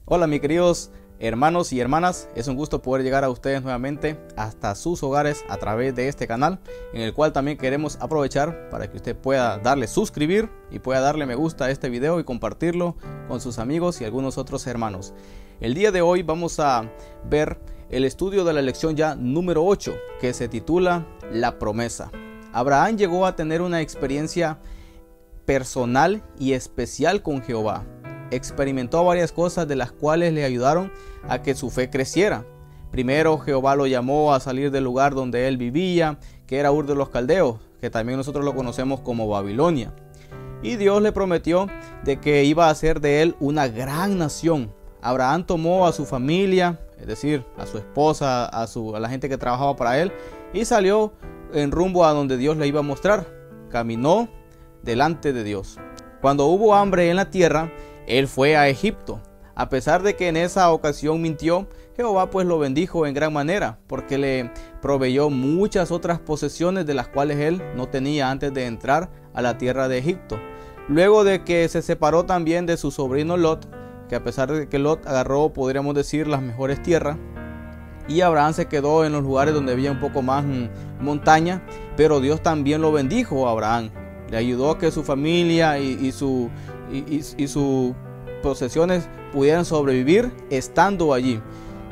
Hola mis queridos hermanos y hermanas, es un gusto poder llegar a ustedes nuevamente hasta sus hogares a través de este canal, en el cual también queremos aprovechar para que usted pueda darle suscribir y pueda darle me gusta a este video y compartirlo con sus amigos y algunos otros hermanos. El día de hoy vamos a ver el estudio de la lección ya número 8, que se titula La promesa. Abraham llegó a tener una experiencia personal y especial con Jehová. Experimentó varias cosas de las cuales le ayudaron a que su fe creciera. Primero, Jehová lo llamó a salir del lugar donde él vivía, que era Ur de los Caldeos, que también nosotros lo conocemos como Babilonia. Y Dios le prometió de que iba a hacer de él una gran nación. Abraham tomó a su familia, es decir, a su esposa, a la gente que trabajaba para él, y salió en rumbo a donde Dios le iba a mostrar. Caminó delante de Dios. Cuando hubo hambre en la tierra, él fue a Egipto. A pesar de que en esa ocasión mintió, Jehová pues lo bendijo en gran manera, porque le proveyó muchas otras posesiones de las cuales él no tenía antes de entrar a la tierra de Egipto. Luego de que se separó también de su sobrino Lot, que a pesar de que Lot agarró, podríamos decir, las mejores tierras, y Abraham se quedó en los lugares donde había un poco más montaña, pero Dios también lo bendijo a Abraham. Le ayudó a que su familia y sus posesiones pudieran sobrevivir estando allí.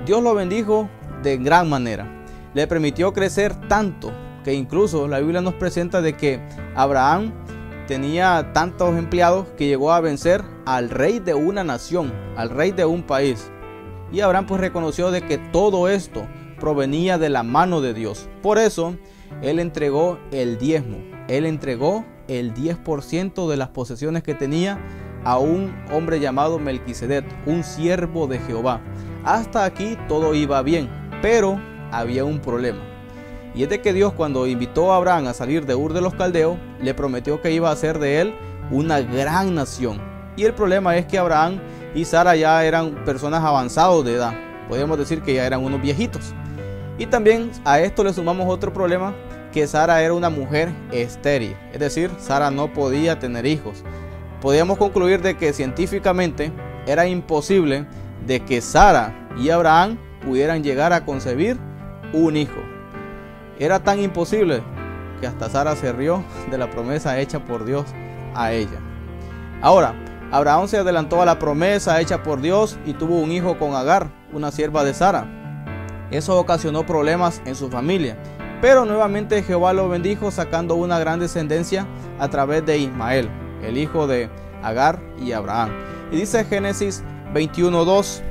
Dios lo bendijo de gran manera. Le permitió crecer tanto que incluso la Biblia nos presenta de que Abraham tenía tantos empleados que llegó a vencer al rey de una nación, al rey de un país. Y Abraham pues reconoció de que todo esto provenía de la mano de Dios. Por eso él entregó el diezmo. Él entregó el 10% de las posesiones que tenía a un hombre llamado Melquisedec, un siervo de Jehová. Hasta aquí todo iba bien, pero había un problema. Y es de que Dios, cuando invitó a Abraham a salir de Ur de los Caldeos, le prometió que iba a hacer de él una gran nación. Y el problema es que Abraham y Sara ya eran personas avanzadas de edad. Podemos decir que ya eran unos viejitos. Y también a esto le sumamos otro problema, que Sara era una mujer estéril. Es decir, Sara no podía tener hijos. Podíamos concluir de que científicamente era imposible de que Sara y Abraham pudieran llegar a concebir un hijo. Era tan imposible que hasta Sara se rió de la promesa hecha por Dios a ella. Ahora, Abraham se adelantó a la promesa hecha por Dios y tuvo un hijo con Agar, una sierva de Sara. Eso ocasionó problemas en su familia, pero nuevamente Jehová lo bendijo sacando una gran descendencia a través de Ismael, el hijo de Agar y Abraham. Y dice Génesis 21:2,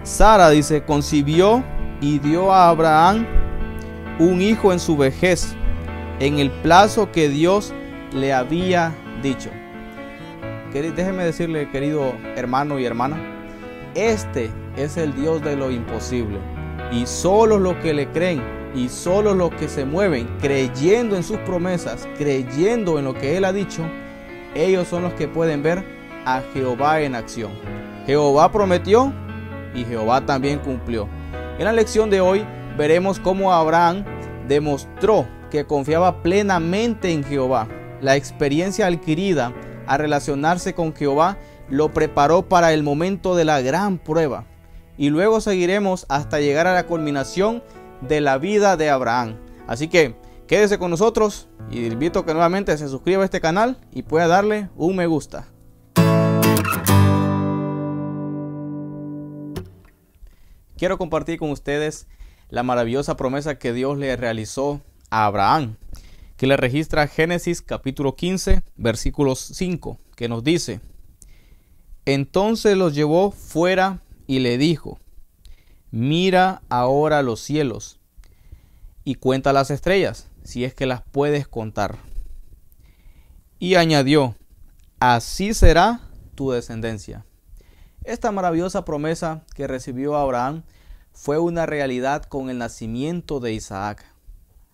Sara, dice, concibió y dio a Abraham un hijo en su vejez, en el plazo que Dios le había dicho. Déjeme decirle, querido hermano y hermana, este es el Dios de lo imposible. Y solo los que le creen y solo los que se mueven creyendo en sus promesas, creyendo en lo que Él ha dicho, ellos son los que pueden ver a Jehová en acción. Jehová prometió y Jehová también cumplió. En la lección de hoy veremos cómo Abraham demostró que confiaba plenamente en Jehová. La experiencia adquirida a relacionarse con Jehová lo preparó para el momento de la gran prueba. Y luego seguiremos hasta llegar a la culminación de la vida de Abraham. Así que quédese con nosotros y le invito a que nuevamente se suscriba a este canal y pueda darle un me gusta. Quiero compartir con ustedes la maravillosa promesa que Dios le realizó a Abraham, que le registra Génesis capítulo 15, versículos 5, que nos dice: entonces los llevó fuera y le dijo, mira ahora los cielos y cuenta las estrellas, si es que las puedes contar. Y añadió, así será tu descendencia. Esta maravillosa promesa que recibió Abraham fue una realidad con el nacimiento de Isaac.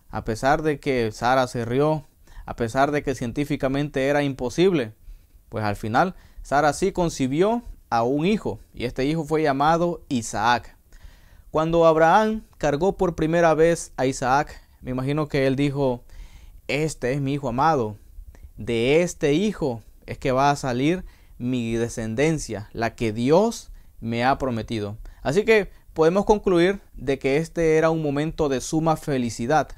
A pesar de que Sara se rió, a pesar de que científicamente era imposible, pues al final Sara sí concibió a un hijo, y este hijo fue llamado Isaac. Cuando Abraham cargó por primera vez a Isaac, me imagino que él dijo, este es mi hijo amado, de este hijo es que va a salir mi descendencia, la que Dios me ha prometido. Así que podemos concluir de que este era un momento de suma felicidad.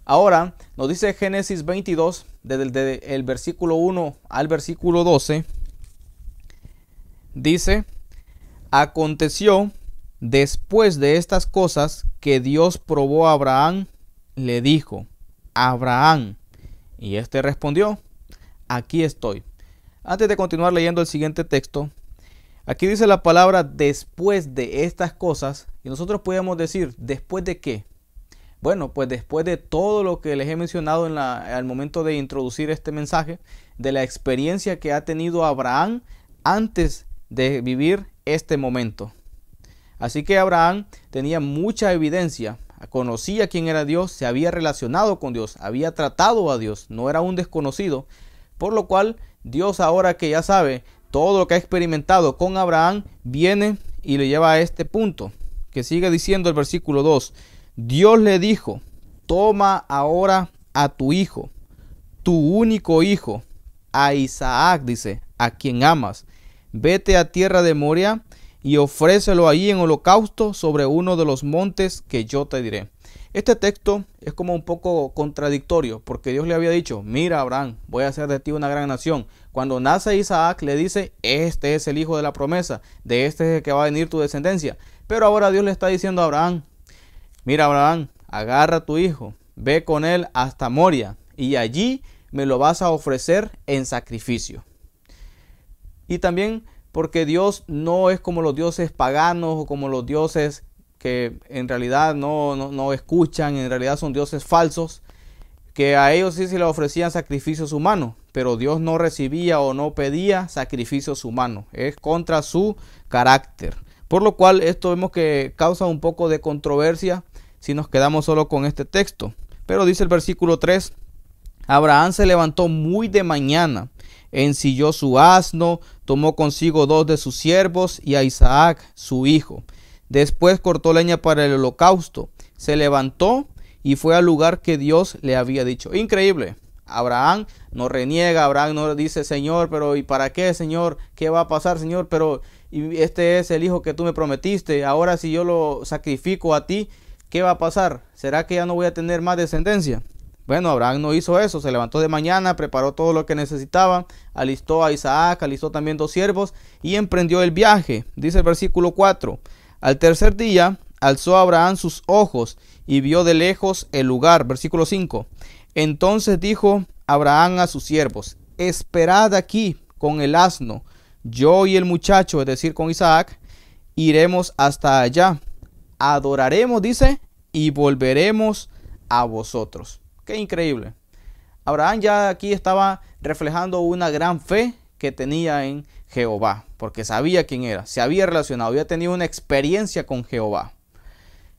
Ahora nos dice Génesis 22, desde el versículo 1 al versículo 12, dice: aconteció después de estas cosas que Dios probó a Abraham, le dijo: Abraham. Y éste respondió: aquí estoy. Antes de continuar leyendo el siguiente texto, aquí dice la palabra después de estas cosas, y nosotros podemos decir, ¿después de qué? Bueno, pues después de todo lo que les he mencionado al momento de introducir este mensaje, de la experiencia que ha tenido Abraham antes de vivir este momento. Así que Abraham tenía mucha evidencia, conocía quién era Dios, se había relacionado con Dios, había tratado a Dios, no era un desconocido, por lo cual Dios, ahora que ya sabe todo lo que ha experimentado con Abraham, viene y le lleva a este punto, que sigue diciendo el versículo 2. Dios le dijo: toma ahora a tu hijo, tu único hijo, a Isaac, dice, a quien amas. Vete a tierra de Moria y ofrécelo allí en holocausto sobre uno de los montes que yo te diré. Este texto es como un poco contradictorio, porque Dios le había dicho: mira, Abraham, voy a hacer de ti una gran nación. Cuando nace Isaac, le dice: este es el hijo de la promesa, de este es el que va a venir tu descendencia. Pero ahora Dios le está diciendo a Abraham: mira, Abraham, agarra a tu hijo, ve con él hasta Moria, y allí me lo vas a ofrecer en sacrificio. Y también porque Dios no es como los dioses paganos o como los dioses que en realidad no escuchan, en realidad son dioses falsos, que a ellos sí se les ofrecían sacrificios humanos, pero Dios no recibía o no pedía sacrificios humanos, es contra su carácter. Por lo cual esto vemos que causa un poco de controversia si nos quedamos solo con este texto. Pero dice el versículo 3, Abraham se levantó muy de mañana, ensilló su asno, tomó consigo 2 de sus siervos y a Isaac su hijo. Después cortó leña para el holocausto, se levantó y fue al lugar que Dios le había dicho. Increíble. Abraham no reniega, Abraham no dice: Señor, pero ¿y para qué, Señor? ¿Qué va a pasar, Señor? Pero este es el hijo que tú me prometiste. Ahora si yo lo sacrifico a ti, ¿qué va a pasar? ¿Será que ya no voy a tener más descendencia? Bueno, Abraham no hizo eso, se levantó de mañana, preparó todo lo que necesitaba, alistó a Isaac, alistó también 2 siervos y emprendió el viaje. Dice el versículo 4, al tercer día alzó Abraham sus ojos y vio de lejos el lugar. Versículo 5, entonces dijo Abraham a sus siervos: esperad aquí con el asno, yo y el muchacho, es decir, con Isaac, iremos hasta allá, adoraremos, dice, y volveremos a vosotros. Qué increíble. Abraham ya aquí estaba reflejando una gran fe que tenía en Jehová, porque sabía quién era, se había relacionado, había tenido una experiencia con Jehová.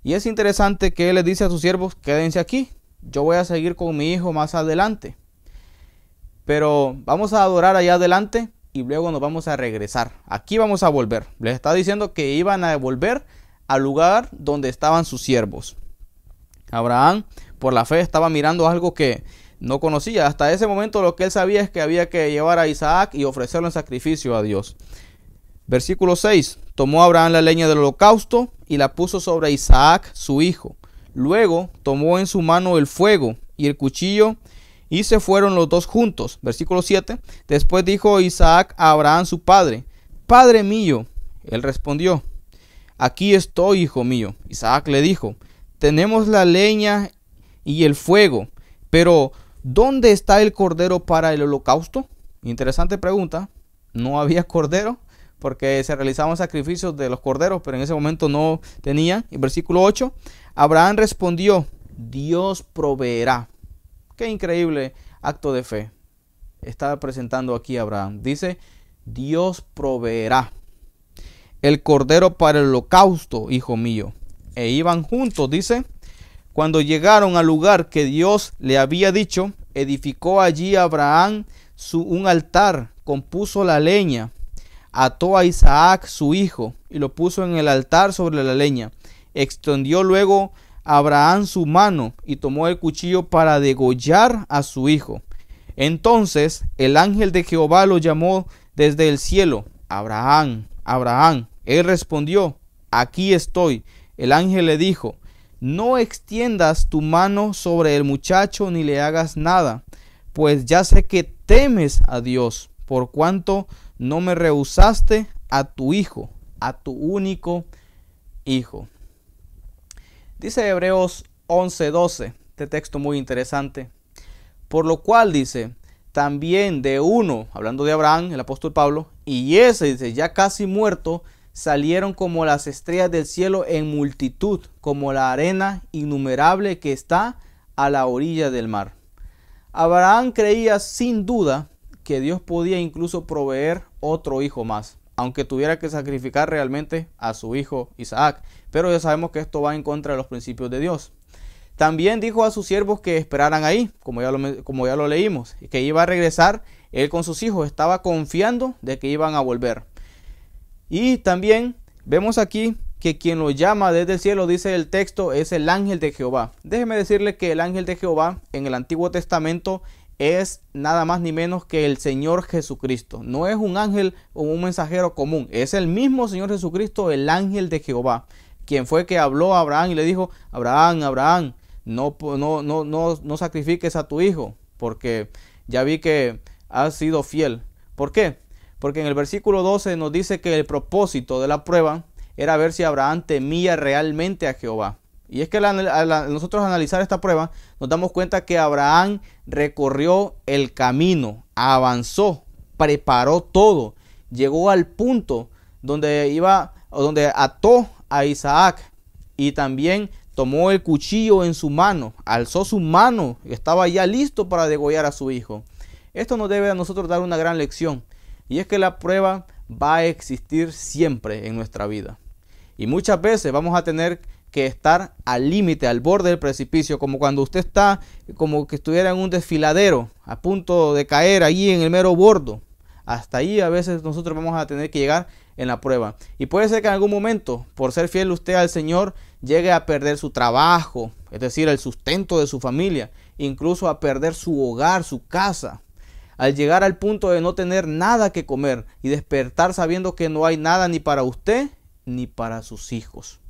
Y es interesante que él le dice a sus siervos: quédense aquí, yo voy a seguir con mi hijo más adelante, pero vamos a adorar allá adelante y luego nos vamos a regresar, aquí vamos a volver. Les está diciendo que iban a volver al lugar donde estaban sus siervos. Abraham, por la fe, estaba mirando algo que no conocía. Hasta ese momento lo que él sabía es que había que llevar a Isaac y ofrecerlo en sacrificio a Dios. Versículo 6. Tomó Abraham la leña del holocausto y la puso sobre Isaac su hijo. Luego tomó en su mano el fuego y el cuchillo y se fueron los dos juntos. Versículo 7. Después dijo Isaac a Abraham su padre: Padre mío. Él respondió: Aquí estoy, hijo mío. Isaac le dijo: Tenemos la leña y el fuego, pero ¿dónde está el cordero para el holocausto? Interesante pregunta. No había cordero porque se realizaban sacrificios de los corderos, pero en ese momento no tenían. En versículo 8, Abraham respondió: Dios proveerá. Qué increíble acto de fe está presentando aquí Abraham. Dice: Dios proveerá el cordero para el holocausto, hijo mío. E iban juntos, dice. Cuando llegaron al lugar que Dios le había dicho, edificó allí Abraham un altar, compuso la leña, ató a Isaac su hijo y lo puso en el altar sobre la leña. Extendió luego Abraham su mano y tomó el cuchillo para degollar a su hijo. Entonces el ángel de Jehová lo llamó desde el cielo: Abraham, Abraham. Él respondió: aquí estoy. El ángel le dijo: no extiendas tu mano sobre el muchacho ni le hagas nada, pues ya sé que temes a Dios, por cuanto no me rehusaste a tu hijo, a tu único hijo. Dice Hebreos 11:12, este texto muy interesante. Por lo cual dice, también de uno, hablando de Abraham, el apóstol Pablo, y ese, dice, ya casi muerto, salieron como las estrellas del cielo en multitud, como la arena innumerable que está a la orilla del mar. Abraham creía sin duda que Dios podía incluso proveer otro hijo más, aunque tuviera que sacrificar realmente a su hijo Isaac. Pero ya sabemos que esto va en contra de los principios de Dios. También dijo a sus siervos que esperaran ahí, como ya lo leímos, y que iba a regresar él con sus hijos. Estaba confiando de que iban a volver. Y también vemos aquí que quien lo llama desde el cielo, dice el texto, es el ángel de Jehová. Déjeme decirle que el ángel de Jehová en el Antiguo Testamento es nada más ni menos que el Señor Jesucristo. No es un ángel o un mensajero común, es el mismo Señor Jesucristo, el ángel de Jehová, quien fue que habló a Abraham y le dijo: Abraham, Abraham, no sacrifiques a tu hijo, porque ya vi que has sido fiel. ¿Por qué? Porque en el versículo 12 nos dice que el propósito de la prueba era ver si Abraham temía realmente a Jehová. Y es que nosotros analizar esta prueba nos damos cuenta que Abraham recorrió el camino, avanzó, preparó todo, llegó al punto donde ató a Isaac y también tomó el cuchillo en su mano, alzó su mano y estaba ya listo para degollar a su hijo. Esto nos debe a nosotros dar una gran lección, y es que la prueba va a existir siempre en nuestra vida. Y muchas veces vamos a tener que estar al límite, al borde del precipicio, como cuando usted está como que estuviera en un desfiladero, a punto de caer allí en el mero bordo. Hasta ahí a veces nosotros vamos a tener que llegar en la prueba. Y puede ser que en algún momento, por ser fiel usted al Señor, llegue a perder su trabajo, es decir, el sustento de su familia, incluso a perder su hogar, su casa. Al llegar al punto de no tener nada que comer y despertar sabiendo que no hay nada ni para usted ni para sus hijos.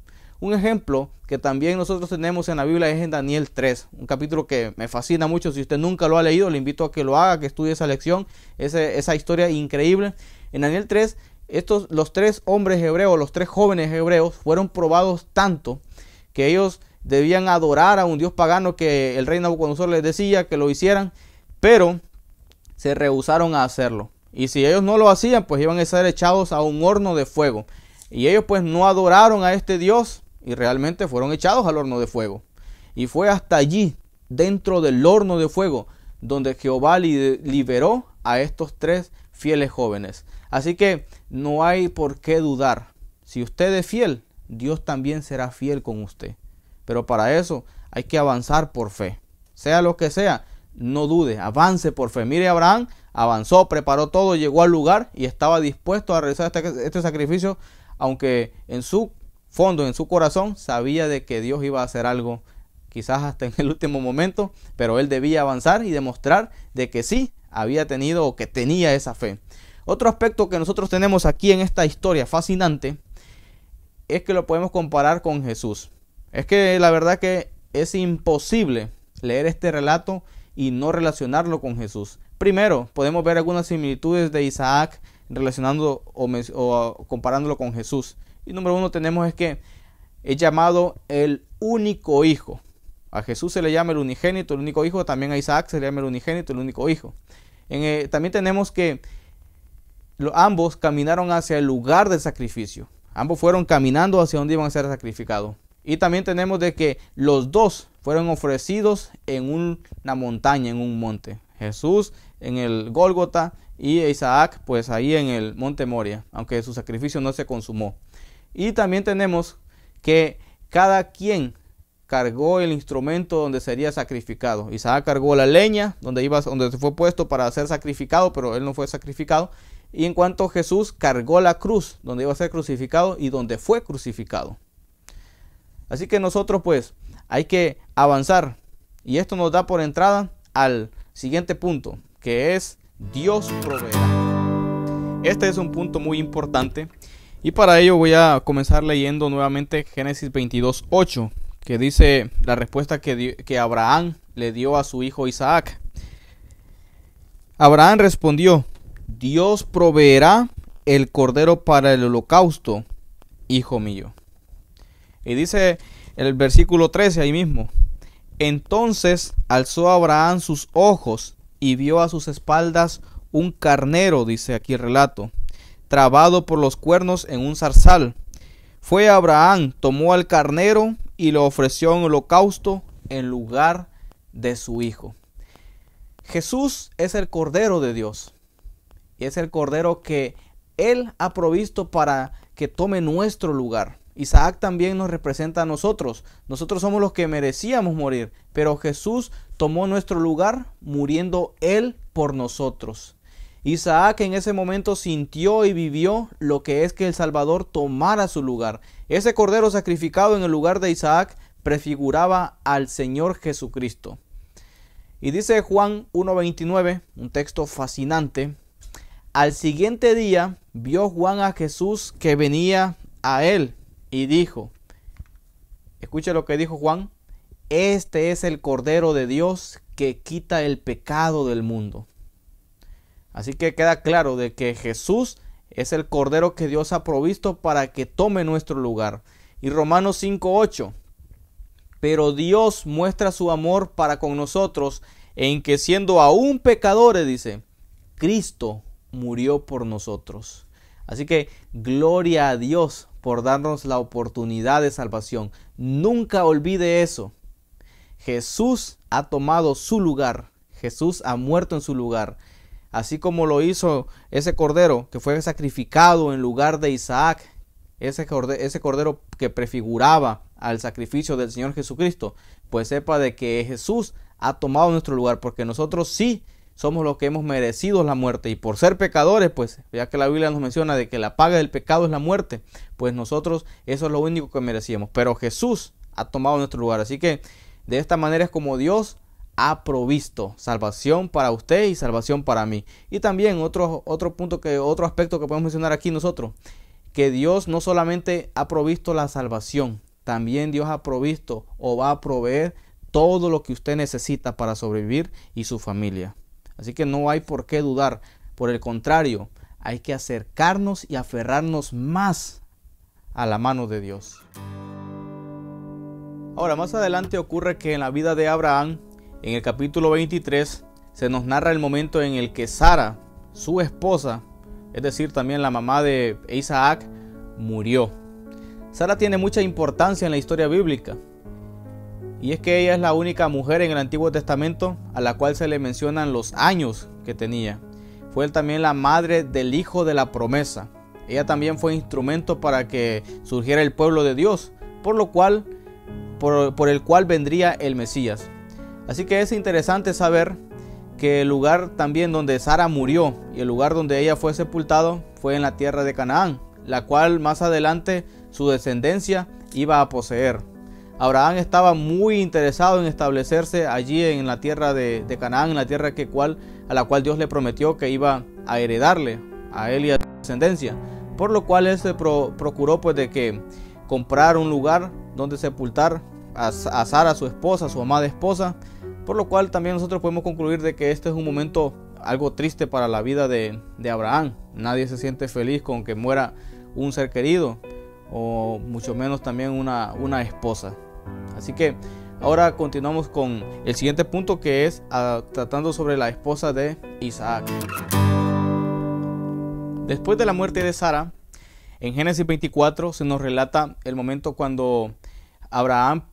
Un ejemplo que también nosotros tenemos en la Biblia es en Daniel 3, un capítulo que me fascina mucho. Si usted nunca lo ha leído, le invito a que lo haga, que estudie esa lección, esa historia increíble. En Daniel 3, los tres hombres hebreos, los tres jóvenes hebreos, fueron probados tanto que ellos debían adorar a un dios pagano que el rey Nabucodonosor les decía que lo hicieran, pero se rehusaron a hacerlo. Y si ellos no lo hacían, pues iban a ser echados a un horno de fuego. Y ellos pues no adoraron a este Dios y realmente fueron echados al horno de fuego. Y fue hasta allí, dentro del horno de fuego, donde Jehová liberó a estos tres fieles jóvenes. Así que no hay por qué dudar. Si usted es fiel, Dios también será fiel con usted. Pero para eso hay que avanzar por fe. Sea lo que sea, no dude, avance por fe. Mire, Abraham avanzó, preparó todo, llegó al lugar y estaba dispuesto a realizar este sacrificio, aunque en su fondo, en su corazón, sabía de que Dios iba a hacer algo, quizás hasta en el último momento, pero él debía avanzar y demostrar de que sí había tenido o que tenía esa fe. Otro aspecto que nosotros tenemos aquí en esta historia fascinante es que lo podemos comparar con Jesús. Es que la verdad que es imposible leer este relato y no relacionarlo con Jesús. Primero, podemos ver algunas similitudes de Isaac relacionando o comparándolo con Jesús. Y número uno tenemos es que es llamado el único hijo. A Jesús se le llama el unigénito, el único hijo. También a Isaac se le llama el unigénito, el único hijo. También tenemos que ambos caminaron hacia el lugar del sacrificio. Ambos fueron caminando hacia donde iban a ser sacrificados. Y también tenemos de que los dos fueron ofrecidos en una montaña, en un monte. Jesús en el Gólgota y Isaac pues ahí en el monte Moria, aunque su sacrificio no se consumó. Y también tenemos que cada quien cargó el instrumento donde sería sacrificado. Isaac cargó la leña donde se fue puesto para ser sacrificado, pero él no fue sacrificado. Y en cuanto a Jesús cargó la cruz donde iba a ser crucificado y donde fue crucificado. Así que nosotros pues hay que avanzar, y esto nos da por entrada al siguiente punto, que es Dios proveerá. Este es un punto muy importante y para ello voy a comenzar leyendo nuevamente Génesis 22:8, que dice la respuesta que Abraham le dio a su hijo Isaac. Abraham respondió: Dios proveerá el cordero para el holocausto, hijo mío. Y dice el versículo 13 ahí mismo: Entonces alzó Abraham sus ojos y vio a sus espaldas un carnero, dice aquí el relato, trabado por los cuernos en un zarzal. Fue Abraham, tomó al carnero y lo ofreció en holocausto en lugar de su hijo. Jesús es el Cordero de Dios. Y es el Cordero que Él ha provisto para que tome nuestro lugar. Isaac también nos representa a nosotros. Nosotros somos los que merecíamos morir, pero Jesús tomó nuestro lugar muriendo Él por nosotros. Isaac en ese momento sintió y vivió lo que es que el Salvador tomara su lugar. Ese cordero sacrificado en el lugar de Isaac prefiguraba al Señor Jesucristo. Y dice Juan 1:29, un texto fascinante: Al siguiente día vio Juan a Jesús que venía a él y dijo, escuche lo que dijo Juan: Este es el Cordero de Dios que quita el pecado del mundo. Así que queda claro de que Jesús es el Cordero que Dios ha provisto para que tome nuestro lugar. Y Romanos 5:8: Pero Dios muestra su amor para con nosotros en que siendo aún pecadores, dice, Cristo murió por nosotros. Así que gloria a Dios por darnos la oportunidad de salvación. Nunca olvide eso. Jesús ha tomado su lugar. Jesús ha muerto en su lugar. Así como lo hizo ese cordero que fue sacrificado en lugar de Isaac, ese cordero que prefiguraba al sacrificio del Señor Jesucristo, pues sepa de que Jesús ha tomado nuestro lugar, porque nosotros sí somos los que hemos merecido la muerte, y por ser pecadores, pues ya que la Biblia nos menciona de que la paga del pecado es la muerte, pues nosotros eso es lo único que merecíamos, pero Jesús ha tomado nuestro lugar. Así que de esta manera es como Dios ha provisto salvación para usted y salvación para mí. Y también otro aspecto que podemos mencionar aquí nosotros, que Dios no solamente ha provisto la salvación, también Dios ha provisto o va a proveer todo lo que usted necesita para sobrevivir y su familia. Así que no hay por qué dudar. Por el contrario, hay que acercarnos y aferrarnos más a la mano de Dios. Ahora, más adelante ocurre que en la vida de Abraham, en el capítulo 23, se nos narra el momento en el que Sara, su esposa, es decir, también la mamá de Isaac, murió. Sara tiene mucha importancia en la historia bíblica. Y es que ella es la única mujer en el Antiguo Testamento a la cual se le mencionan los años que tenía. Fue también la madre del hijo de la promesa. Ella también fue instrumento para que surgiera el pueblo de Dios, por el cual vendría el Mesías. Así que es interesante saber que el lugar también donde Sara murió y el lugar donde ella fue sepultado fue en la tierra de Canaán, la cual más adelante su descendencia iba a poseer. Abraham estaba muy interesado en establecerse allí en la tierra de Canaán, en la tierra a la cual Dios le prometió que iba a heredarle a él y a su descendencia. Por lo cual él se procuró pues de que comprar un lugar donde sepultar a Sara, su esposa, su amada esposa. Por lo cual también nosotros podemos concluir de que este es un momento algo triste para la vida de Abraham. Nadie se siente feliz con que muera un ser querido, o mucho menos también una esposa. Así que ahora continuamos con el siguiente punto, que es tratando sobre la esposa de Isaac. Después de la muerte de Sara, en Génesis 24 se nos relata el momento cuando Abraham,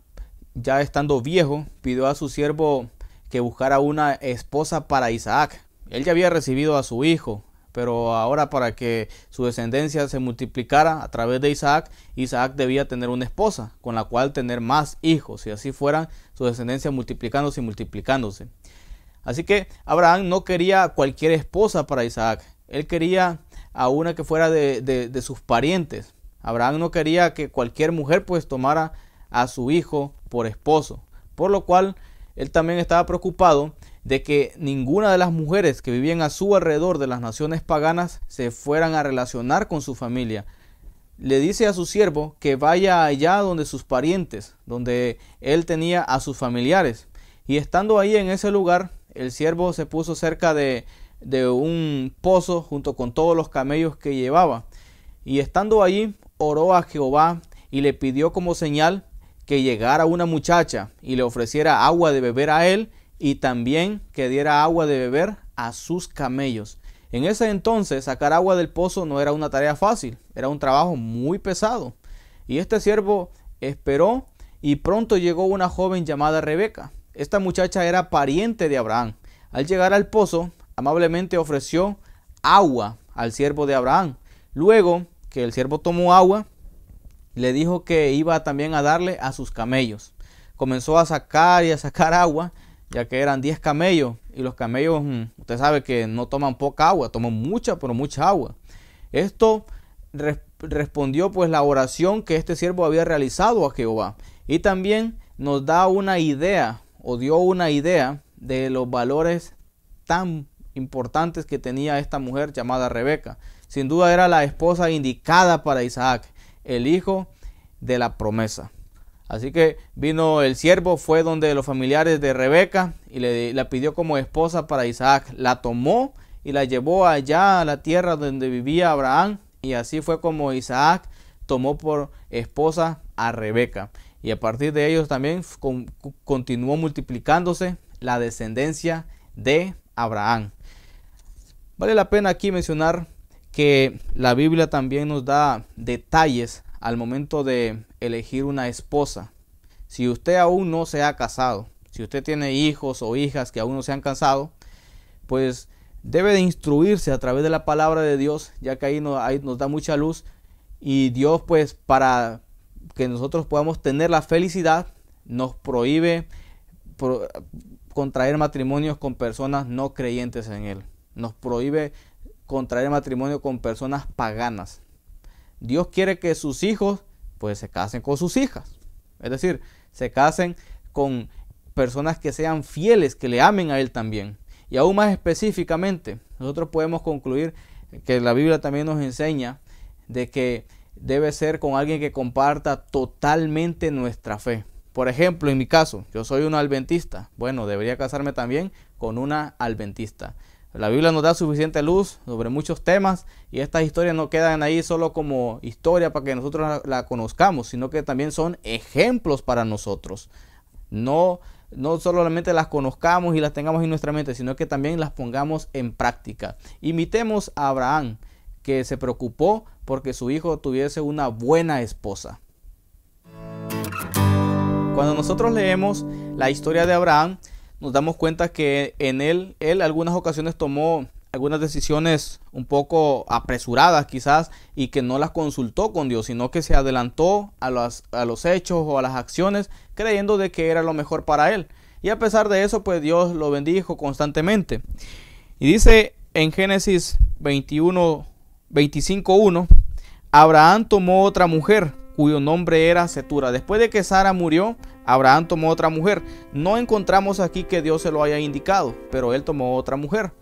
ya estando viejo, pidió a su siervo que buscara una esposa para Isaac. Él ya había recibido a su hijo, pero ahora para que su descendencia se multiplicara a través de Isaac, Isaac debía tener una esposa con la cual tener más hijos, y así fueran su descendencia multiplicándose y multiplicándose. Así que Abraham no quería cualquier esposa para Isaac. Él quería a una que fuera de sus parientes. Abraham no quería que cualquier mujer pues tomara a su hijo por esposo, por lo cual él también estaba preocupado de que ninguna de las mujeres que vivían a su alrededor de las naciones paganas se fueran a relacionar con su familia. Le dice a su siervo que vaya allá donde sus parientes, donde él tenía a sus familiares. Y estando ahí en ese lugar, el siervo se puso cerca de un pozo junto con todos los camellos que llevaba. Y estando allí, oró a Jehová y le pidió como señal que llegara una muchacha y le ofreciera agua de beber a él y también que diera agua de beber a sus camellos. En ese entonces sacar agua del pozo no era una tarea fácil, era un trabajo muy pesado. Y este siervo esperó y pronto llegó una joven llamada Rebeca. Esta muchacha era pariente de Abraham. Al llegar al pozo, amablemente ofreció agua al siervo de Abraham. Luego que el siervo tomó agua, le dijo que iba también a darle a sus camellos. Comenzó a sacar y a sacar agua, ya que eran 10 camellos, y los camellos, usted sabe que no toman poca agua, toman mucha, pero mucha agua. Esto respondió pues la oración que este siervo había realizado a Jehová, y también nos da una idea, o dio una idea de los valores tan importantes que tenía esta mujer llamada Rebeca. Sin duda era la esposa indicada para Isaac, el hijo de la promesa. Así que vino el siervo, fue donde los familiares de Rebeca y la pidió como esposa para Isaac. La tomó y la llevó allá a la tierra donde vivía Abraham, y así fue como Isaac tomó por esposa a Rebeca. Y a partir de ellos también continuó multiplicándose la descendencia de Abraham. Vale la pena aquí mencionar que la Biblia también nos da detalles al momento de elegir una esposa. Si usted aún no se ha casado, si usted tiene hijos o hijas que aún no se han casado, pues debe de instruirse a través de la palabra de Dios, ya que ahí nos da mucha luz, y Dios pues para que nosotros podamos tener la felicidad nos prohíbe contraer matrimonios con personas no creyentes en Él. Nos prohíbe contraer matrimonio con personas paganas. Dios quiere que sus hijos pues se casen con sus hijas, es decir, se casen con personas que sean fieles, que le amen a Él también. Y aún más específicamente, nosotros podemos concluir que la Biblia también nos enseña de que debe ser con alguien que comparta totalmente nuestra fe. Por ejemplo, en mi caso, yo soy un adventista. Bueno, debería casarme también con una adventista. La Biblia nos da suficiente luz sobre muchos temas, y estas historias no quedan ahí solo como historia para que nosotros la conozcamos, sino que también son ejemplos para nosotros. No solamente las conozcamos y las tengamos en nuestra mente, sino que también las pongamos en práctica. Imitemos a Abraham, que se preocupó porque su hijo tuviese una buena esposa. Cuando nosotros leemos la historia de Abraham, nos damos cuenta que en él algunas ocasiones tomó algunas decisiones un poco apresuradas quizás, y que no las consultó con Dios, sino que se adelantó a los hechos o a las acciones, creyendo de que era lo mejor para él. Y a pesar de eso, pues Dios lo bendijo constantemente. Y dice en Génesis 25:1, Abraham tomó otra mujer, cuyo nombre era Cetura. Después de que Sara murió, Abraham tomó otra mujer. No encontramos aquí que Dios se lo haya indicado, pero él tomó otra mujer.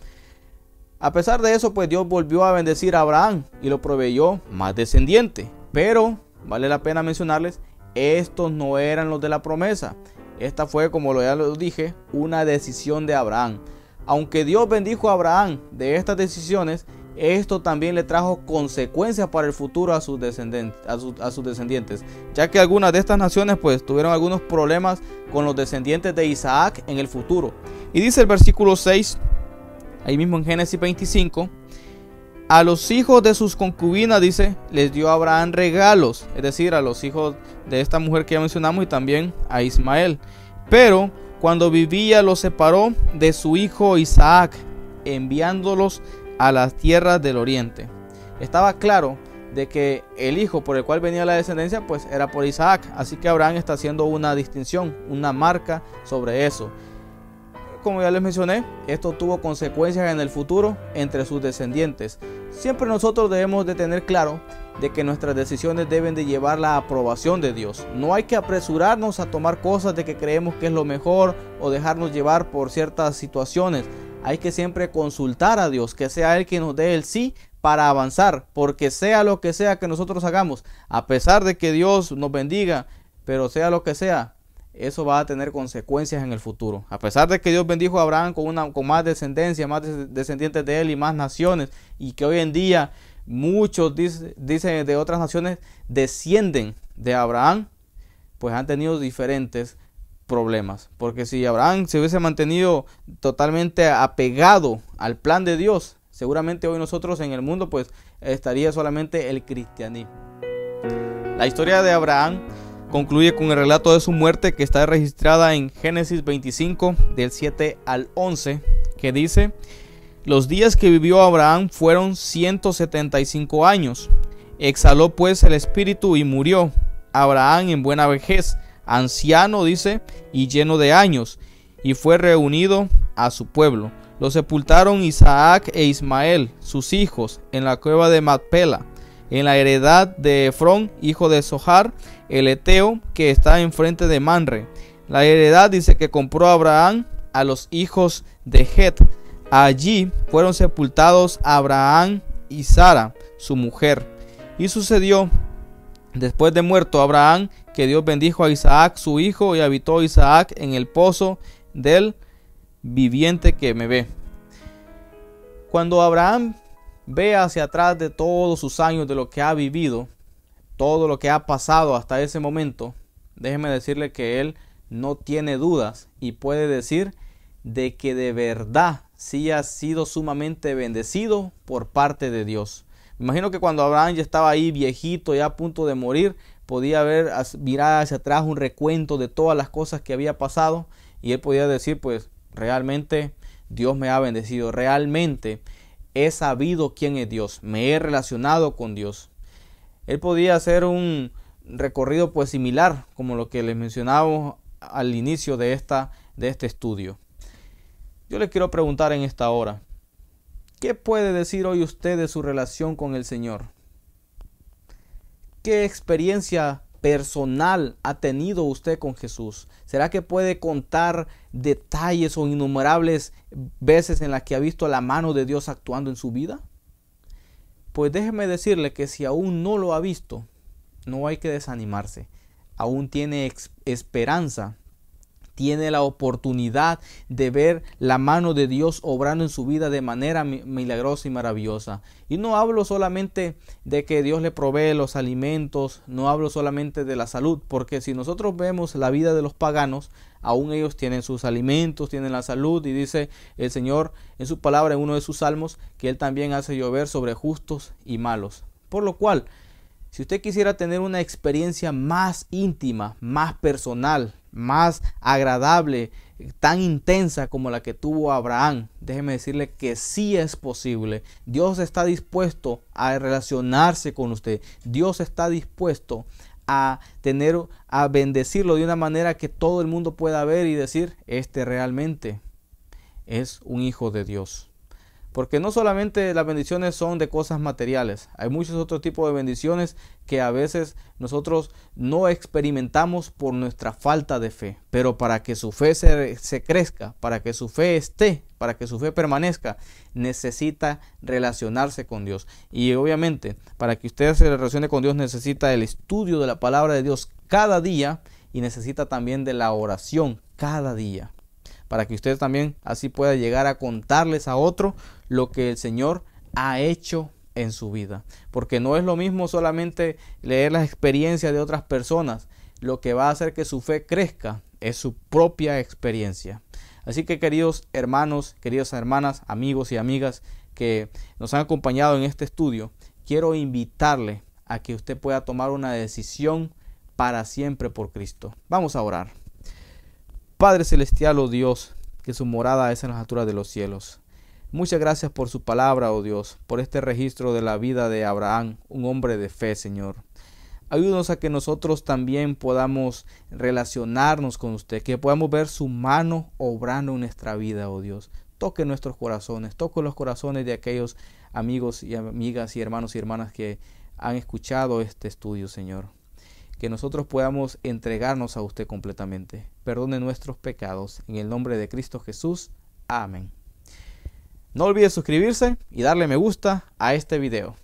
A pesar de eso, pues Dios volvió a bendecir a Abraham y lo proveyó más descendiente. Pero vale la pena mencionarles, estos no eran los de la promesa. Esta fue, como ya lo dije, una decisión de Abraham. Aunque Dios bendijo a Abraham de estas decisiones, esto también le trajo consecuencias para el futuro a sus descendientes, ya que algunas de estas naciones pues tuvieron algunos problemas con los descendientes de Isaac en el futuro. Y dice el versículo 6, ahí mismo en Génesis 25, a los hijos de sus concubinas, dice, les dio Abraham regalos, es decir, a los hijos de esta mujer que ya mencionamos, y también a Ismael. Pero cuando vivía los separó de su hijo Isaac, enviándolos a las tierras del oriente. Estaba claro de que el hijo por el cual venía la descendencia pues era por Isaac, así que Abraham está haciendo una distinción, una marca sobre eso. Como ya les mencioné, esto tuvo consecuencias en el futuro entre sus descendientes. Siempre nosotros debemos de tener claro de que nuestras decisiones deben de llevar la aprobación de Dios. No hay que apresurarnos a tomar cosas de que creemos que es lo mejor o dejarnos llevar por ciertas situaciones. Hay que siempre consultar a Dios, que sea Él quien nos dé el sí para avanzar, porque sea lo que sea que nosotros hagamos, a pesar de que Dios nos bendiga, pero sea lo que sea, eso va a tener consecuencias en el futuro. A pesar de que Dios bendijo a Abraham con más descendencia, más descendientes de él y más naciones, y que hoy en día muchos dicen de otras naciones descienden de Abraham, pues han tenido diferentes problemas. Porque si Abraham se hubiese mantenido totalmente apegado al plan de Dios, seguramente hoy nosotros en el mundo pues estaría solamente el cristianismo. La historia de Abraham concluye con el relato de su muerte, que está registrada en Génesis 25 del 7 al 11, que dice: los días que vivió Abraham fueron 175 años. Exhaló pues el espíritu y murió Abraham en buena vejez, anciano, dice, y lleno de años, y fue reunido a su pueblo. Lo sepultaron Isaac e Ismael, sus hijos, en la cueva de Macpela, en la heredad de Efrón, hijo de Zohar, el eteo, que está enfrente de Manre. La heredad dice que compró Abraham a los hijos de Het. Allí fueron sepultados Abraham y Sara, su mujer. Y sucedió, después de muerto Abraham, que Dios bendijo a Isaac su hijo, y habitó Isaac en el pozo del viviente que me ve. Cuando Abraham ve hacia atrás de todos sus años, de lo que ha vivido, todo lo que ha pasado hasta ese momento, déjeme decirle que él no tiene dudas y puede decir de que de verdad sí ha sido sumamente bendecido por parte de Dios. Me imagino que cuando Abraham ya estaba ahí viejito, ya a punto de morir, podía mirar hacia atrás un recuento de todas las cosas que había pasado, y él podía decir, pues realmente Dios me ha bendecido, realmente he sabido quién es Dios, me he relacionado con Dios. Él podía hacer un recorrido pues similar como lo que les mencionaba al inicio de este estudio. Yo le quiero preguntar en esta hora, ¿qué puede decir hoy usted de su relación con el Señor? ¿Qué experiencia personal ha tenido usted con Jesús? ¿Será que puede contar detalles o innumerables veces en las que ha visto la mano de Dios actuando en su vida? Pues déjeme decirle que si aún no lo ha visto, no hay que desanimarse. Aún tiene esperanza. Tiene la oportunidad de ver la mano de Dios obrando en su vida de manera milagrosa y maravillosa. Y no hablo solamente de que Dios le provee los alimentos, no hablo solamente de la salud, porque si nosotros vemos la vida de los paganos, aún ellos tienen sus alimentos, tienen la salud, y dice el Señor en su palabra, en uno de sus salmos, que Él también hace llover sobre justos y malos. Por lo cual, si usted quisiera tener una experiencia más íntima, más personal, más agradable, tan intensa como la que tuvo Abraham, déjeme decirle que sí es posible. Dios está dispuesto a relacionarse con usted. Dios está dispuesto a bendecirlo de una manera que todo el mundo pueda ver y decir, este realmente es un hijo de Dios. Porque no solamente las bendiciones son de cosas materiales, hay muchos otros tipos de bendiciones que a veces nosotros no experimentamos por nuestra falta de fe. Pero para que su fe se crezca, para que su fe esté, para que su fe permanezca, necesita relacionarse con Dios. Y obviamente, para que usted se relacione con Dios, necesita el estudio de la palabra de Dios cada día, y necesita también de la oración cada día, para que usted también así pueda llegar a contarles a otro lo que el Señor ha hecho en su vida. Porque no es lo mismo solamente leer las experiencias de otras personas. Lo que va a hacer que su fe crezca es su propia experiencia. Así que, queridos hermanos, queridas hermanas, amigos y amigas que nos han acompañado en este estudio, quiero invitarle a que usted pueda tomar una decisión para siempre por Cristo. Vamos a orar. Padre celestial, oh Dios, que su morada es en las alturas de los cielos. Muchas gracias por su palabra, oh Dios, por este registro de la vida de Abraham, un hombre de fe, Señor. Ayúdanos a que nosotros también podamos relacionarnos con usted, que podamos ver su mano obrando en nuestra vida, oh Dios. Toque nuestros corazones, toque los corazones de aquellos amigos y amigas y hermanos y hermanas que han escuchado este estudio, Señor. Que nosotros podamos entregarnos a usted completamente. Perdone nuestros pecados. En el nombre de Cristo Jesús. Amén. No olvide suscribirse y darle me gusta a este video.